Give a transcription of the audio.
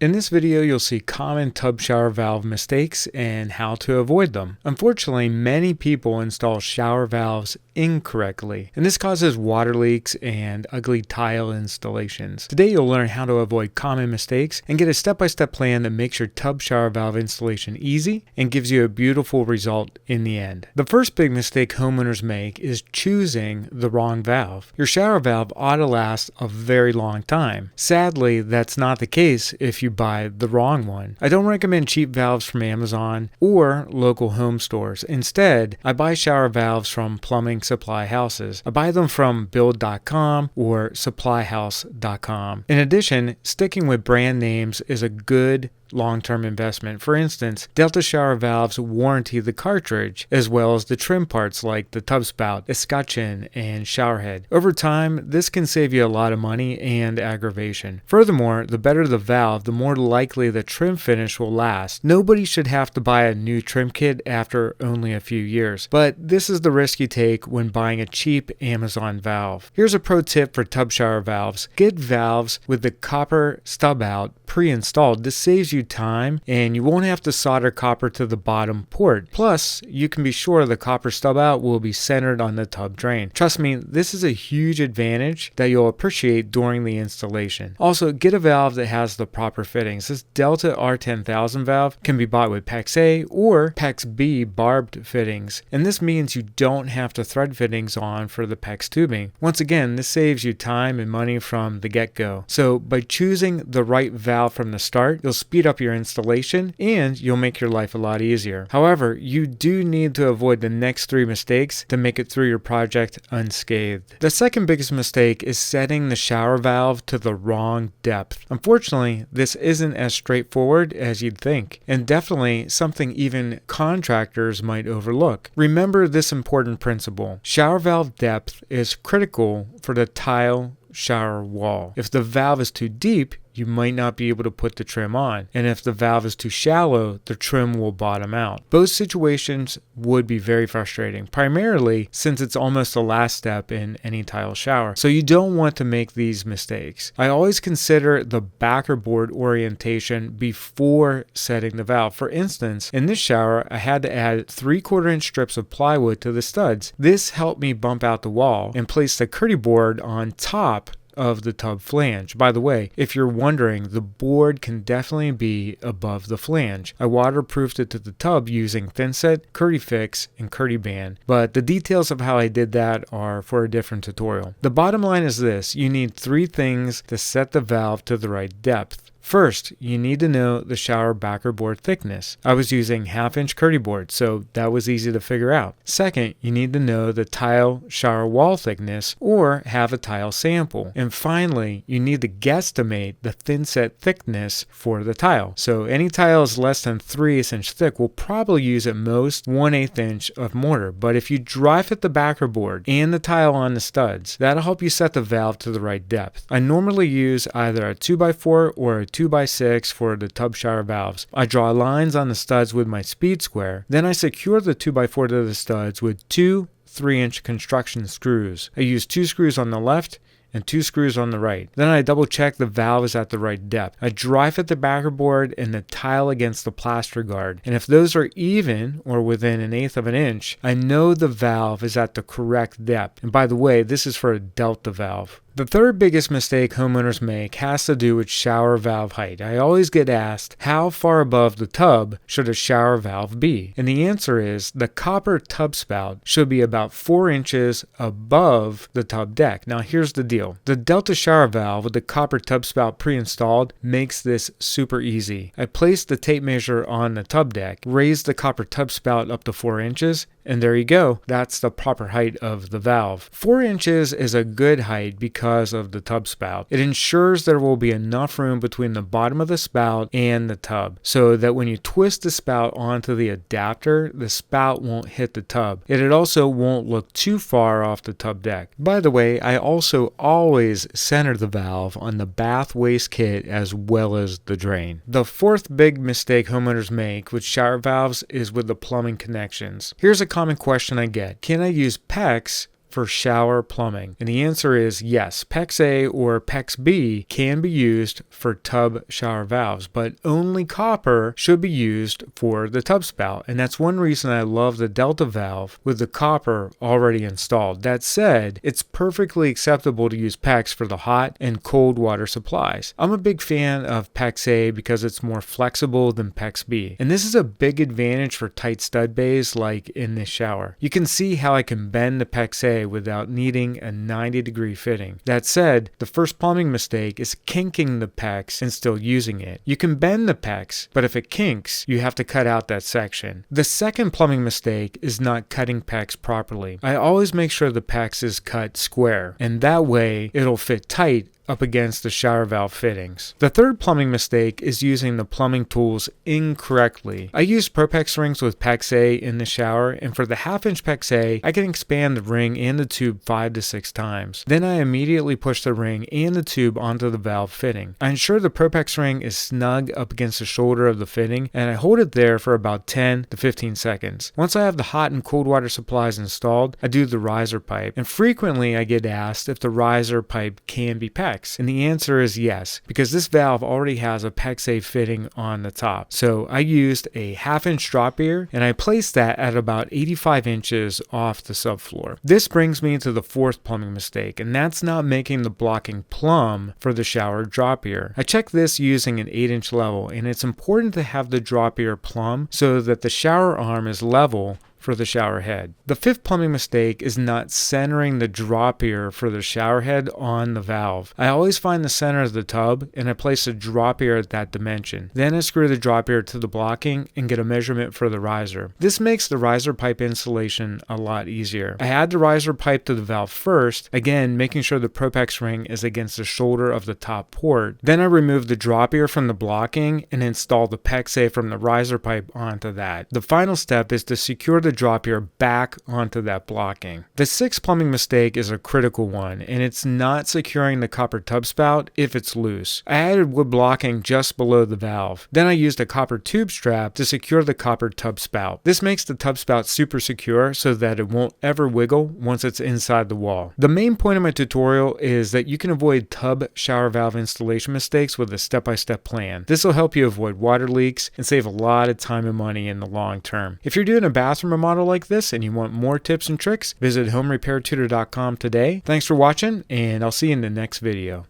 In this video, you'll see common tub shower valve mistakes and how to avoid them. Unfortunately, many people install shower valves incorrectly, and this causes water leaks and ugly tile installations. Today, you'll learn how to avoid common mistakes and get a step-by-step plan that makes your tub shower valve installation easy and gives you a beautiful result in the end. The first big mistake homeowners make is choosing the wrong valve. Your shower valve ought to last a very long time. Sadly, that's not the case if you buy the wrong one. I don't recommend cheap valves from Amazon or local home stores. Instead, I buy shower valves from plumbing supply houses. I buy them from build.com or supplyhouse.com. In addition, sticking with brand names is a good long-term investment. For instance, Delta shower valves warranty the cartridge as well as the trim parts like the tub spout, escutcheon, and shower head. Over time, this can save you a lot of money and aggravation. Furthermore, the better the valve, the more likely the trim finish will last. Nobody should have to buy a new trim kit after only a few years, but this is the risk you take when buying a cheap Amazon valve. Here's a pro tip for tub shower valves. Get valves with the copper stub out pre-installed. This saves you time and you won't have to solder copper to the bottom port. Plus, you can be sure the copper stub out will be centered on the tub drain. Trust me, this is a huge advantage that you'll appreciate during the installation. Also, get a valve that has the proper fittings. This Delta R10000 valve can be bought with PEX A or PEX B barbed fittings, and this means you don't have to thread fittings on for the PEX tubing. Once again, this saves you time and money from the get-go. So by choosing the right valve from the start, you'll speed up your installation and you'll make your life a lot easier. However, you do need to avoid the next 3 mistakes to make it through your project unscathed. The second biggest mistake is setting the shower valve to the wrong depth. Unfortunately, this isn't as straightforward as you'd think, and definitely something even contractors might overlook. Remember this important principle. Shower valve depth is critical for the tile shower wall. If the valve is too deep, you might not be able to put the trim on. And if the valve is too shallow, the trim will bottom out. Both situations would be very frustrating, primarily since it's almost the last step in any tile shower. So you don't want to make these mistakes. I always consider the backer board orientation before setting the valve. For instance, in this shower, I had to add 3/4 inch strips of plywood to the studs. This helped me bump out the wall and place the curdy board on top of the tub flange. By the way, if you're wondering, the board can definitely be above the flange. I waterproofed it to the tub using thinset, curdy fix, and curdy band, but the details of how I did that are for a different tutorial. The bottom line is this: you need 3 things to set the valve to the right depth. First, you need to know the shower backer board thickness. I was using 1/2 inch curdy board, so that was easy to figure out. Second, you need to know the tile shower wall thickness or have a tile sample. And finally, you need to guesstimate the thinset thickness for the tile. So any tile is less than 3/8 inch thick will probably use at most 1/8 inch of mortar. But if you dry fit the backer board and the tile on the studs, that'll help you set the valve to the right depth. I normally use either a 2x4 or a 2x6 for the tub shower valves. I draw lines on the studs with my speed square. Then I secure the 2x4 to the studs with 2 3-inch construction screws. I use 2 screws on the left and 2 screws on the right. Then I double check the valve is at the right depth. I dry fit the backer board and the tile against the plaster guard. And if those are even or within 1/8 of an inch, I know the valve is at the correct depth. And by the way, this is for a Delta valve. The third biggest mistake homeowners make has to do with shower valve height. I always get asked, how far above the tub should a shower valve be? And the answer is the copper tub spout should be about 4 inches above the tub deck. Now here's the deal. The Delta shower valve with the copper tub spout pre-installed makes this super easy. I placed the tape measure on the tub deck, raised the copper tub spout up to 4 inches, and there you go. That's the proper height of the valve. 4 inches is a good height because of the tub spout. It ensures there will be enough room between the bottom of the spout and the tub so that when you twist the spout onto the adapter, the spout won't hit the tub. It also won't look too far off the tub deck. By the way, I also always center the valve on the bath waste kit as well as the drain. The fourth big mistake homeowners make with shower valves is with the plumbing connections. Here's a common question I get. Can I use PEX for shower plumbing? And the answer is yes. PEX A or PEX B can be used for tub shower valves, but only copper should be used for the tub spout. And that's one reason I love the Delta valve with the copper already installed. That said, it's perfectly acceptable to use PEX for the hot and cold water supplies. I'm a big fan of PEX A because it's more flexible than PEX B. And this is a big advantage for tight stud bays like in this shower. You can see how I can bend the PEX A without needing a 90-degree fitting. That said, the first plumbing mistake is kinking the PEX and still using it. You can bend the PEX, but if it kinks, you have to cut out that section. The second plumbing mistake is not cutting PEX properly. I always make sure the PEX is cut square, and that way it'll fit tight up against the shower valve fittings. The third plumbing mistake is using the plumbing tools incorrectly. I used ProPEX rings with PEX A in the shower, and for the 1/2-inch PEX A, I can expand the ring and the tube 5 to 6 times. Then I immediately push the ring and the tube onto the valve fitting. I ensure the ProPEX ring is snug up against the shoulder of the fitting, and I hold it there for about 10 to 15 seconds. Once I have the hot and cold water supplies installed, I do the riser pipe, and frequently I get asked if the riser pipe can be PEX. And the answer is yes, because this valve already has a PEX A fitting on the top. So I used a 1/2-inch drop ear, and I placed that at about 85 inches off the subfloor. This brings me to the fourth plumbing mistake, and that's not making the blocking plumb for the shower drop ear. I checked this using an 8-inch level, and it's important to have the drop ear plumb so that the shower arm is level for the shower head. The fifth plumbing mistake is not centering the drop ear for the shower head on the valve. I always find the center of the tub and I place the drop ear at that dimension. Then I screw the drop ear to the blocking and get a measurement for the riser. This makes the riser pipe installation a lot easier. I add the riser pipe to the valve first, again making sure the ProPEX ring is against the shoulder of the top port. Then I remove the drop ear from the blocking and install the PEX A from the riser pipe onto that. The final step is to secure the drop ear back onto that blocking. The sixth plumbing mistake is a critical one, and it's not securing the copper tub spout if it's loose. I added wood blocking just below the valve. Then I used a copper tube strap to secure the copper tub spout. This makes the tub spout super secure so that it won't ever wiggle once it's inside the wall. The main point of my tutorial is that you can avoid tub shower valve installation mistakes with a step-by-step plan. This will help you avoid water leaks and save a lot of time and money in the long term. If you're doing a bathroom remodel like this and you want more tips and tricks, visit homerepairtutor.com today. Thanks for watching, and I'll see you in the next video.